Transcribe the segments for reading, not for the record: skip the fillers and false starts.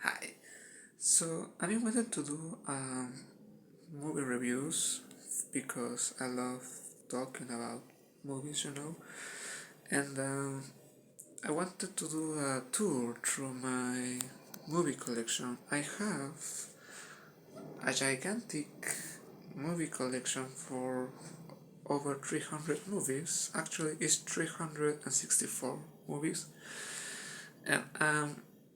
Hi. So I've been wanting to do movie reviews because I love talking about movies. And I wanted to do a tour through my movie collection. I have a gigantic movie collection for over 300 movies. Actually, it's 364 movies. And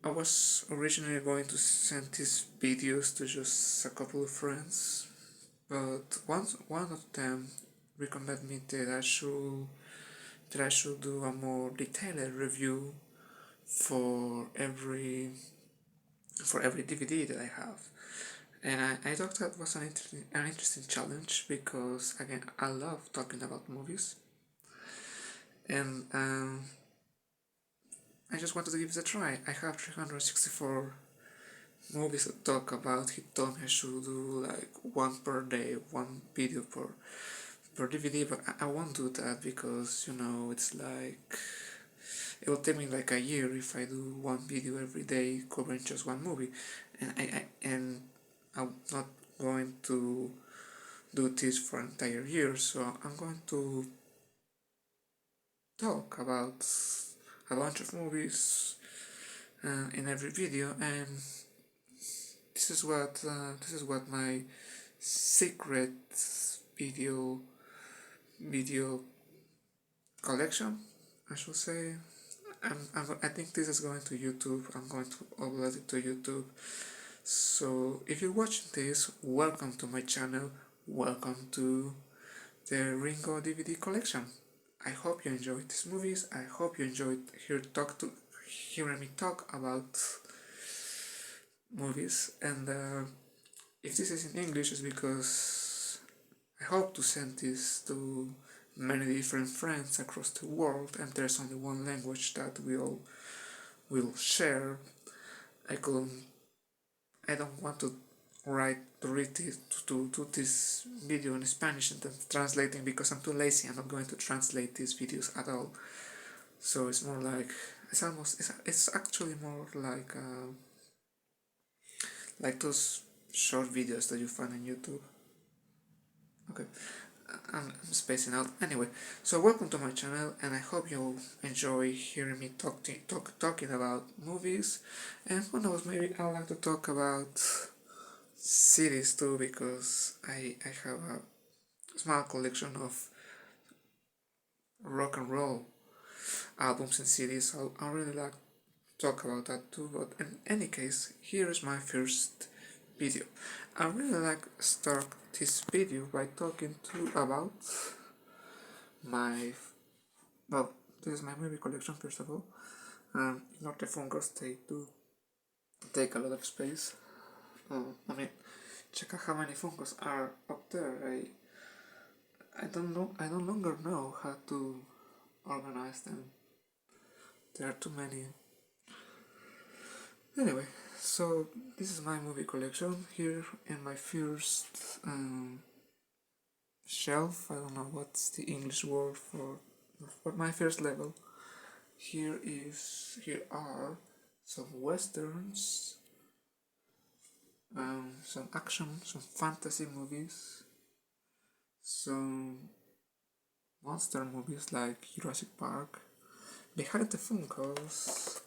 I was originally going to send these videos to just a couple of friends, but one of them recommended me that I should do a more detailed review for every DVD that I have. And I thought that was an interesting challenge because again I love talking about movies, and I just wanted to give it a try. I have 364 movies to talk about. He told me I should do like one per day, one video per DVD, but I won't do that because it's like it will take me like a year if I do one video every day covering just one movie, and I'm not going to do this for an entire year. So I'm going to talk about a bunch of movies in every video, and this is what my secret video video collection, I should say. I think this is going to YouTube. I'm going to upload it to YouTube. So if you're watching this, welcome to my channel. Welcome to the Ringo DVD collection. I hope you enjoyed these movies. I hope you enjoyed hearing me talk about movies. And if this is in English, it's because I hope to send this to many different friends across the world, and there's only one language that we all will share. I couldn't. I don't want to read this, to do this video in Spanish and then translating because I'm too lazy. I'm not going to translate these videos at all. So it's more like it's actually more like those short videos that you find on YouTube. Okay, I'm spacing out. Anyway, so welcome to my channel, and I hope you enjoy hearing me talking about movies. And who knows, maybe I'd like to talk about series too, because I have a small collection of rock and roll albums and CDs. So I really like to talk about that too. But in any case, here is my first video. I really like to start this video by talking about my well, this is my movie collection first of all. Ignore the fungos, they do take a lot of space. I mean, check out how many fungos are up there. I don't know. I no longer know how to organize them. There are too many. Anyway, so this is my movie collection here in my first shelf. I don't know what's the English word for my first level. Here are some westerns, some action, some fantasy movies, some monster movies like Jurassic Park. Behind the Funkos,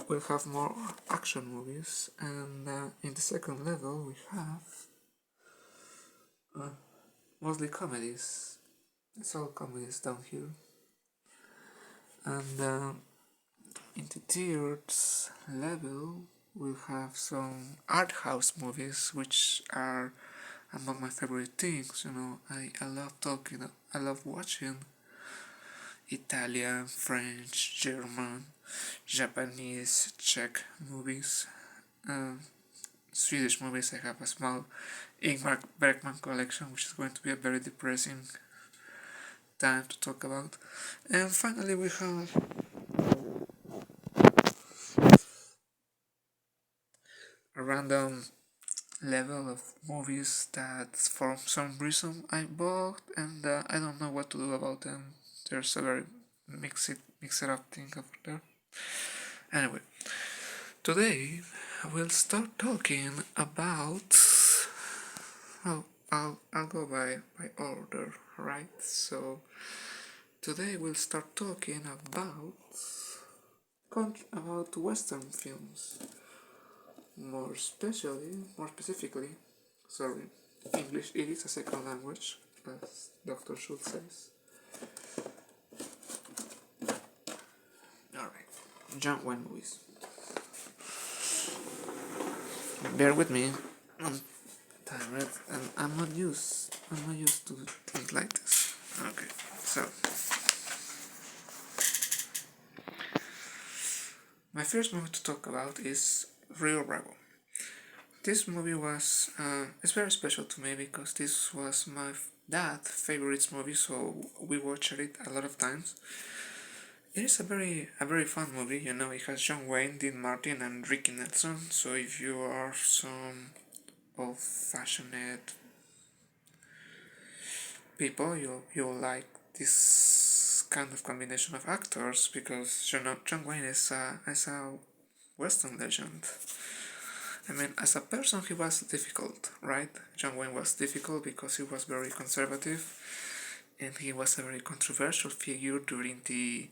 we'll have more action movies, and in the second level we have mostly comedies. It's all comedies down here. And in the third level we'll have some art house movies, which are among my favorite things. I love I love watching Italian, French, German, Japanese, Czech movies, Swedish movies. I have a small Ingmar Bergman collection, which is going to be a very depressing time to talk about. And finally we have a random level of movies that for some reason I bought, and I don't know what to do about them. There's a very mixed up thing over there. Anyway, today we'll start talking about. Oh, I'll go by order, right? So today we'll start talking about Western films, more specifically, sorry, English. It is a second language, as Dr. Schultz says. All right, John Wayne movies. Bear with me. I'm tired, and I'm not used to things like this. Okay, so my first movie to talk about is Rio Bravo. This movie was it's very special to me because this was my dad's favorite movie, so we watched it a lot of times. It is a very fun movie. You know, it has John Wayne, Dean Martin, and Ricky Nelson. So if you are some old-fashioned people, you'll like this kind of combination of actors because John Wayne is a Western legend. I mean, as a person, he was difficult, right? John Wayne was difficult because he was very conservative and he was a very controversial figure during the.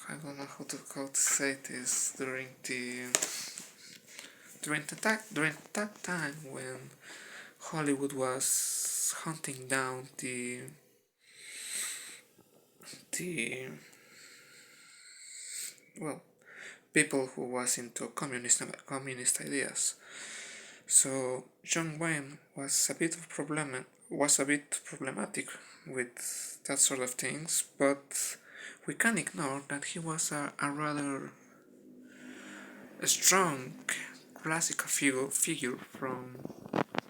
I don't know how to say this. During that time when Hollywood was hunting down the well people who was into communist ideas. So John Wayne was a bit problematic with that sort of things, but we can't ignore that he was a rather strong classical figure from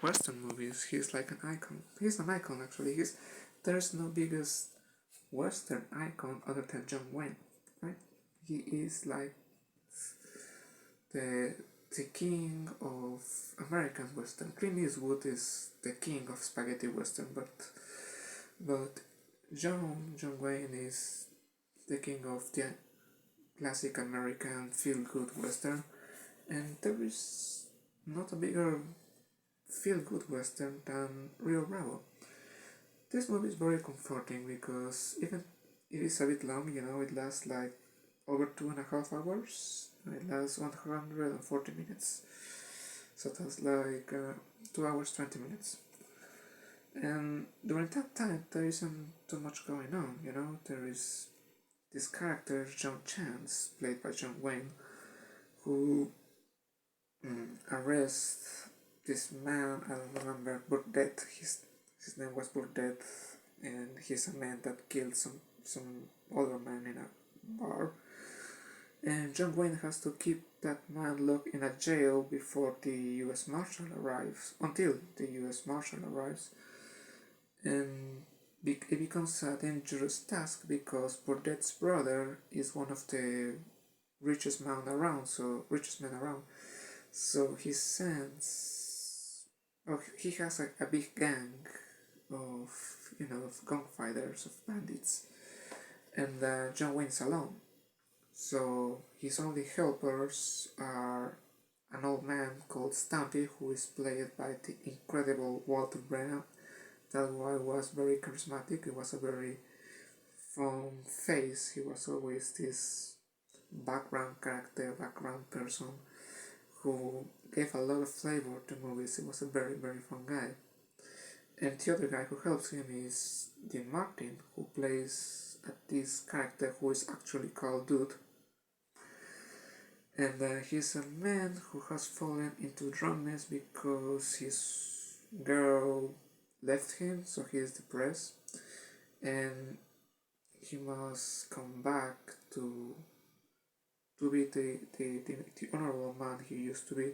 Western movies. He's like an icon. He's an icon actually. There's no biggest Western icon other than John Wayne, right? He is like the the king of American Western. Clint Eastwood is the king of spaghetti Western, but John Wayne is the king of the classic American feel-good Western, and there is not a bigger feel-good Western than Rio Bravo. This movie is very comforting because even it is a bit long, you know, it lasts like over 2.5 hours. It lasts 140 minutes, so that's like 2 hours 20 minutes. And during that time, there isn't too much going on, you know. There is this character, John Chance, played by John Wayne, who arrests this man. I don't remember, Burdett. His name was Burdett, and he's a man that killed some other man in a bar. And John Wayne has to keep that man locked in a jail before the U.S. Marshal arrives, until the U.S. Marshal arrives. And it becomes a dangerous task because Burdett's brother is one of the richest men around. So he sends. Oh, he has a big gang of of gunfighters, of bandits, and John Wayne's alone. So his only helpers are an old man called Stampy, who is played by the incredible Walter Brennan. That guy was very charismatic. He was a very fun face. He was always this background character, background person who gave a lot of flavor to movies. He was a very fun guy. And the other guy who helps him is Dean Martin, who plays this character who is actually called Dude. And he's a man who has fallen into drunkenness because his girl left him, so he is depressed, and he must come back to be the honorable man he used to be.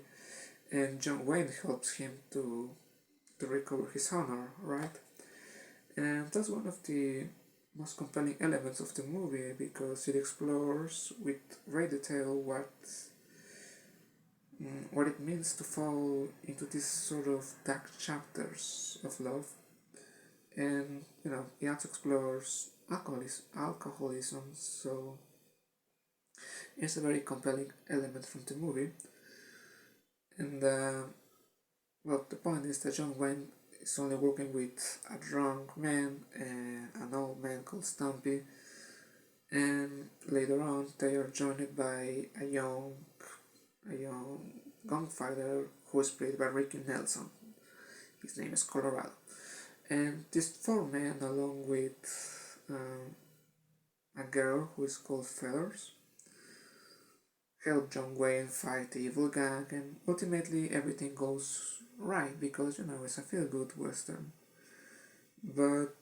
And John Wayne helps him to recover his honor, right? And that's one of the most compelling elements of the movie because it explores with great detail what it means to fall into these sort of dark chapters of love. And it also explores alcoholism. So It's a very compelling element from the movie, and well, the point is that John Wayne is only working with a drunk man and an old man called Stumpy, and later on they are joined by a young gunfighter who is played by Ricky Nelson. His name is Colorado, and these four men, along with a girl who is called Feathers, help John Wayne fight the evil gang, and ultimately everything goes right because it's a feel-good western. But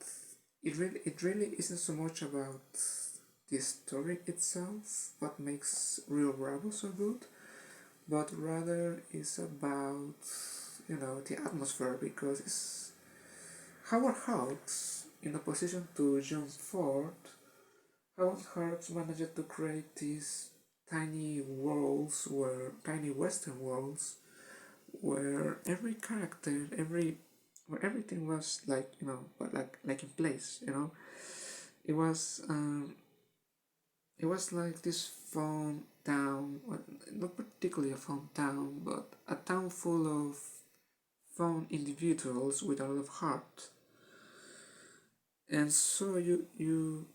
it really isn't so much about the story itself, what makes Rio Bravo so good, but rather is about the atmosphere because it's Howard Hawks in opposition to John Ford. Howard Hawks managed to create these tiny western worlds where every character, where everything was but like in place. It was it was like this fun town, well, not particularly a fun town, but a town full of fun individuals with a lot of heart, and so you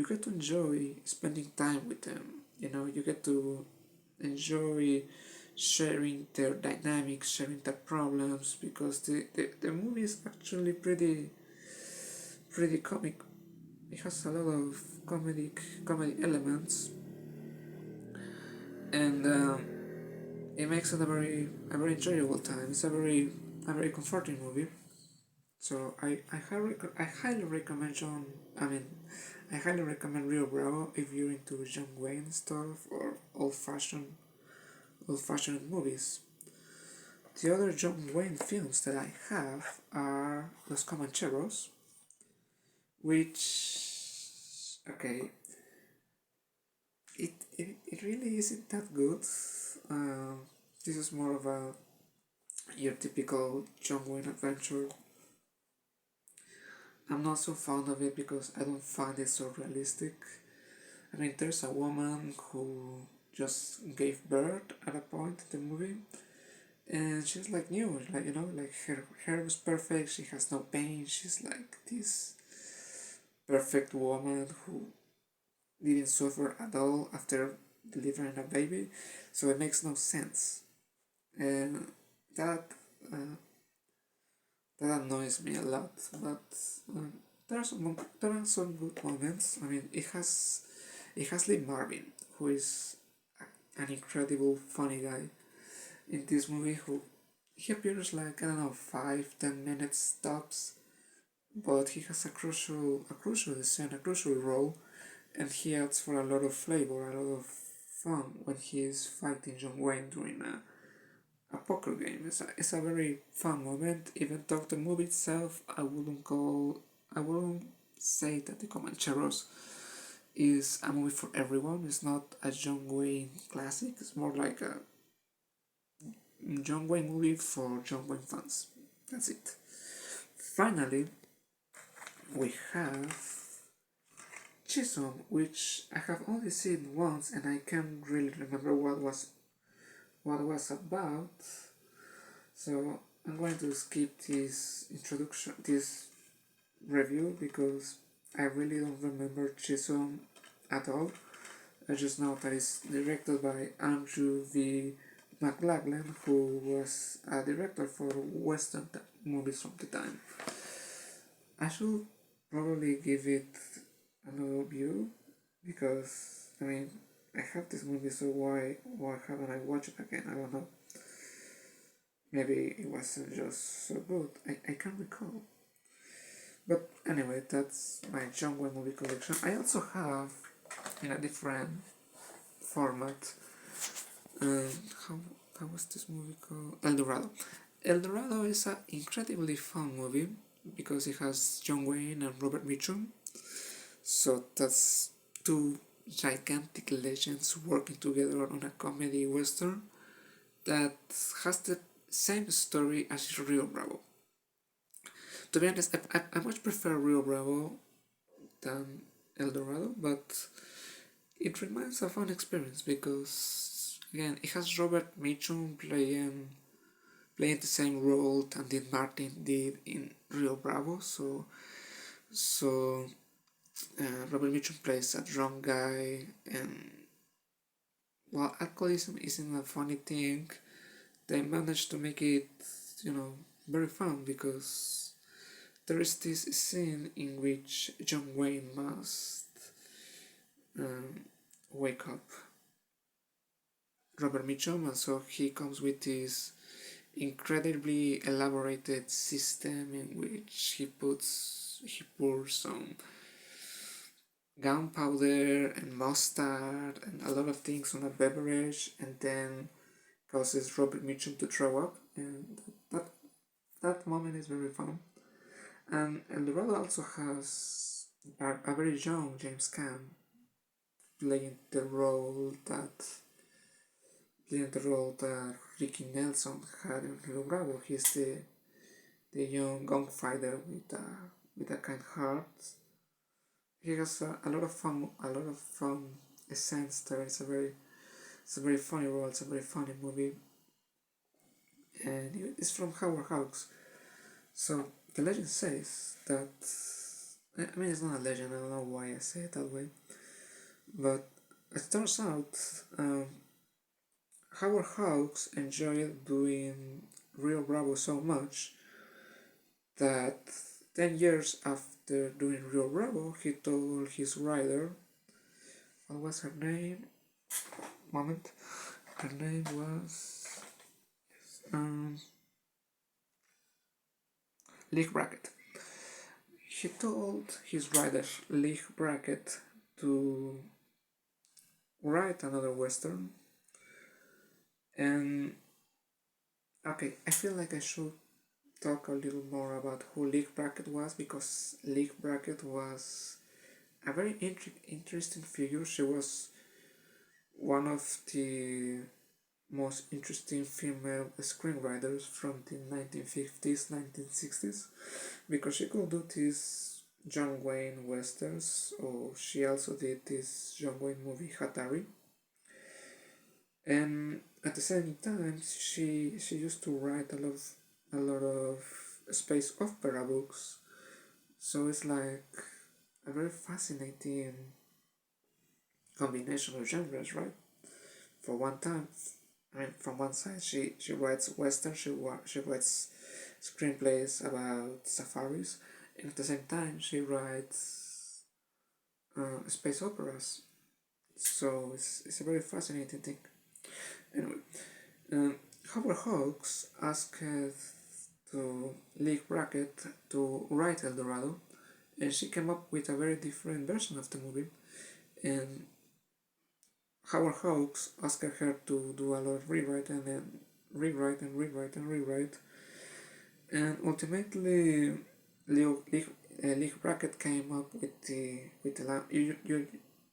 get to enjoy spending time with them. You get to enjoy sharing their dynamics, sharing their problems, because the movie is actually pretty comic. It has a lot of comedy elements, and it makes it a very enjoyable time. It's a very comforting movie. So I highly recommend I highly recommend Rio Bravo if you're into John Wayne stuff or old fashioned movies. The other John Wayne films that I have are Los Comancheros, which it really isn't that good. This is more of your typical John Wayne adventure. I'm not so fond of it because I don't find it so realistic. There's a woman who just gave birth at a point in the movie, and she's like new, like her hair was perfect. She has no pain. She's like this perfect woman who didn't suffer at all after delivering a baby. So it makes no sense, and that uh, that annoys me a lot. But um, there are some good moments. It has Lee Marvin, who is an incredible funny guy in this movie. Who he appears like, I don't know, 5-10 minutes tops, but he has a crucial scene, a crucial role, and he adds for a lot of flavor, a lot of fun when he is fighting John Wayne during a poker game. It's a very fun moment. Even though the movie itself, I wouldn't say that the Comancheros is a movie for everyone. It's not a John Wayne classic. It's more like a John Wayne movie for John Wayne fans. That's it. Finally, we have Chisholm, which I have only seen once, and I can't really remember what was about. So I'm going to skip this review, because I really don't remember Chisholm at all. I just know that it's directed by Andrew V. McLaglen, who was a director for Western movies from the time. I should probably give it another view, because I have this movie, so why haven't I watched it again? I don't know. Maybe it wasn't just so good. I can't recall. But anyway, that's my John Wayne movie collection. I also have, in a different format, uh, how, how was this movie called? El Dorado. El Dorado is an incredibly fun movie because it has John Wayne and Robert Mitchum. So that's two gigantic legends working together on a comedy western that has the same story as Rio Bravo. To be honest, I much prefer Rio Bravo than El Dorado, but it remains a fun experience because again it has Robert Mitchum playing the same role that Dean Martin did in Rio Bravo. So Robert Mitchum plays a drunk guy, and while alcoholism isn't a funny thing, they managed to make it, you know, very fun because there is this scene in which John Wayne must um, wake up Robert Mitchum, and so he comes with this incredibly elaborated system in which he pours some gunpowder and mustard and a lot of things on a beverage, and then causes Robert Mitchum to throw up, and that that moment is very fun. And El Dorado also has a very young James Caan playing the role that Ricky Nelson had in Rio Bravo. He's the young gunfighter with a kind heart. He has a lot of fun scenes there. It's a very funny role. It's a very funny movie, and it's from Howard Hawks. So the legend says that, I mean, it's not a legend. I don't know why I say it that way, but it turns out Howard Hawks enjoyed doing Rio Bravo so much that 10 years after doing Rio Bravo, he told his writer, what was her name? Moment. Her name was Leigh Brackett. He told his writer Leigh Brackett to write another western, and okay, I feel like I should talk a little more about who Leigh Brackett was, because Leigh Brackett was a very interesting figure. She was one of the most interesting female screenwriters from the 1950s, 1960s, because she could do these John Wayne westerns, or she also did this John Wayne movie Hatari, and at the same time she used to write a lot of space opera books. So it's like a very fascinating combination of genres, right? For one time, I mean, from one side, she writes western, she writes screenplays about safaris, and at the same time, she writes space operas. So it's a very fascinating thing. Anyway, um, Howard Hawks asked to Leigh Brackett to write El Dorado, and she came up with a very different version of the movie. And Howard Hawks asked her to do a lot of rewrite and then rewrite and rewrite and rewrite, and ultimately Leigh Brackett came up with the line.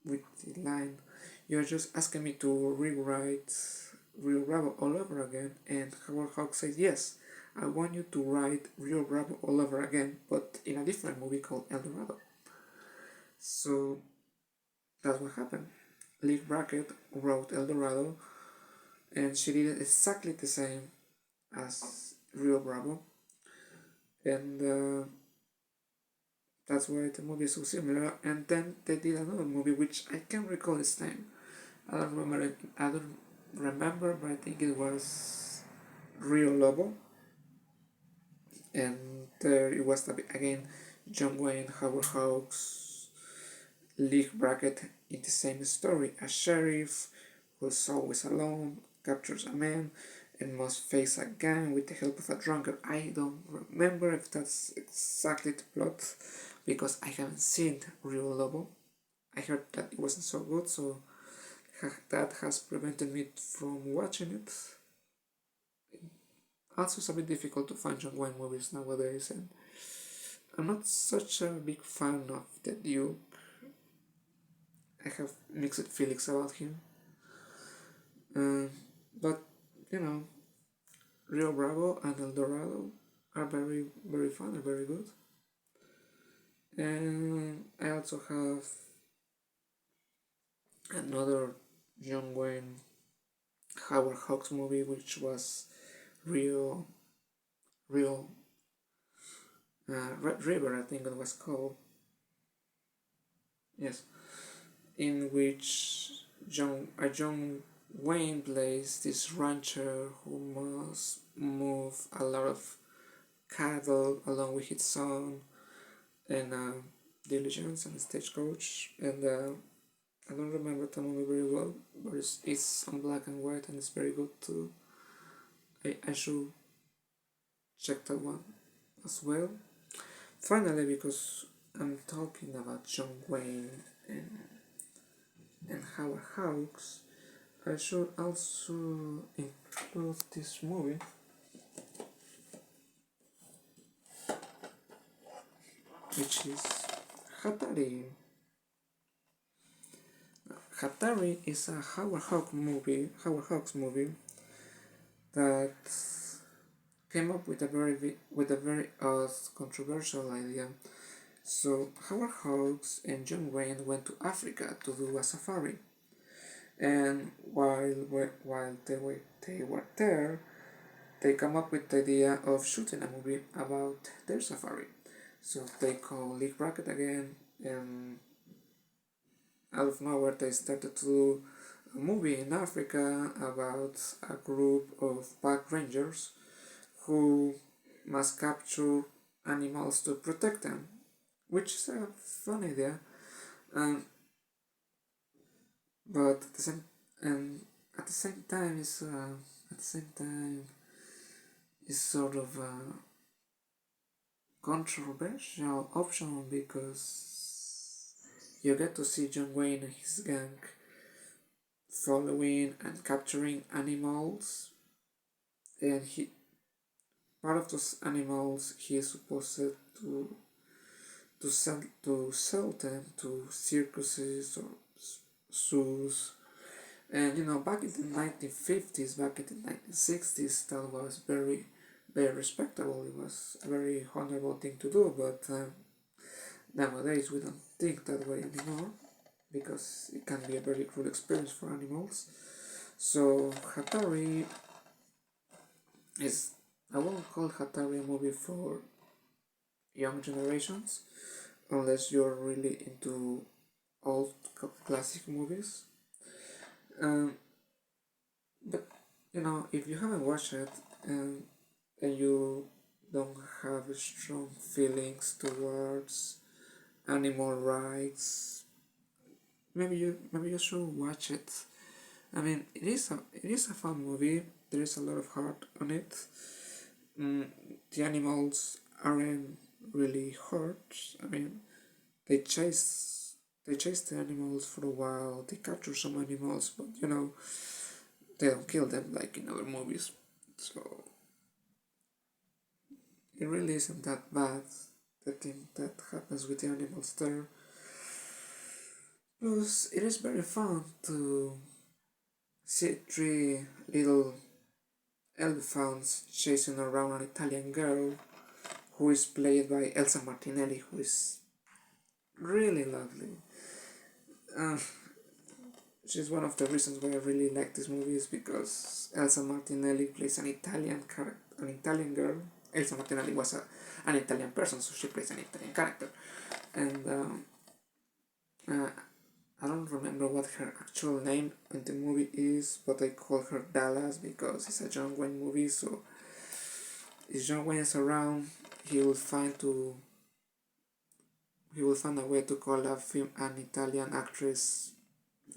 With the line, you're just asking me to rewrite Rio Bravo all over again, and Howard Hawks said yes. I want you to write Rio Bravo all over again, but in a different movie called El Dorado. So that's what happened. Leigh Brackett wrote El Dorado, and she did exactly the same as Rio Bravo, and that's why the movie is so similar. And then they did another movie which I can't recall its name. I don't remember it. I don't remember, but I think it was Rio Lobo, and there it was again John Wayne, Howard Hawks, Leigh Brackett in the same story. A sheriff who's always alone captures a man and must face a gang with the help of a drunkard. I don't remember if that's exactly the plot because I haven't seen Rio Lobo. I heard that it wasn't so good, so that has prevented me from watching it. Also, it's a bit difficult to find John Wayne movies nowadays, and I'm not such a big fan of the Duke. I have mixed feelings about him. But, you know, Rio Bravo and El Dorado are very, very fun and very good. And I also have another John Wayne Howard Hawks movie, which was Rio Rio Red River, I think it was called. Yes, in which John Wayne plays this rancher who must move a lot of cattle along with his son and diligence and stagecoach. And I don't remember the movie very well, but it's on black and white and it's very good too. I should check that one as well. Finally, because I'm talking about John Wayne and, and Howard Hawks, I should also include this movie, which is Hatari. Hatari is a Howard Hawks movie that came up with a very odd, controversial idea. So Howard Hawks and John Wayne went to Africa to do a safari, and while they were there, they come up with the idea of shooting a movie about their safari. So they call Leigh Brackett again, and out of nowhere they started to do a movie in Africa about a group of park rangers who must capture animals to protect them, which is a fun idea. Um, but at the same time, it's sort of a controversial option because you get to see John Wayne and his gang following and capturing animals, and he part of those animals he is supposed to sell them to circuses or zoos. And back in the 1950s, back in the 1960s, that was very respectable. It was a very honorable thing to do, but nowadays we don't think that way anymore because it can be a very cruel experience for animals. So Hatari is, I won't call Hatari a movie for young generations unless you're really into old classic movies. Um, but if you haven't watched it and you don't have strong feelings towards animal rights, maybe you should watch it. I mean, it is a fun movie. There is a lot of heart on it. Mm, the animals aren't really hurt. I mean, they chase they chase the animals for a while. They capture some animals, but they don't kill them like in other movies. So it really isn't that bad. The thing that happens with the animals there. Plus, it is very fun to see three little elephants chasing around an Italian girl who is played by Elsa Martinelli, who is really lovely. Uh, she's one of the reasons why I really like this movie is because Elsa Martinelli plays an Italian girl. Elsa Martinelli was an Italian person, so she plays an Italian character, and uh, I don't remember what her actual name in the movie is, but I call her Dallas because it's a John Wayne movie. So if John Wayne is around, he will find to he will find a way to call an Italian actress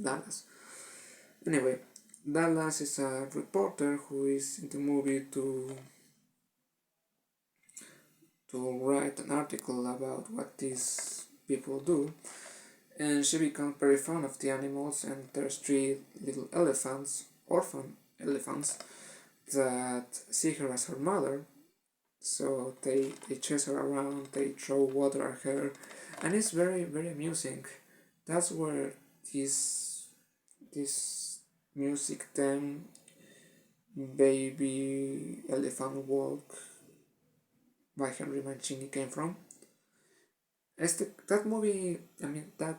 Dallas. Anyway, Dallas is a reporter who is in the movie to write an article about what these people do, and she becomes very fond of the animals. And there's three little elephants, orphan elephants, that see her as her mother. So they chase her around, they throw water at her, and it's very amusing. That's where this music theme, Baby Elephant Walk by Henry Mancini came from. That movie, I mean that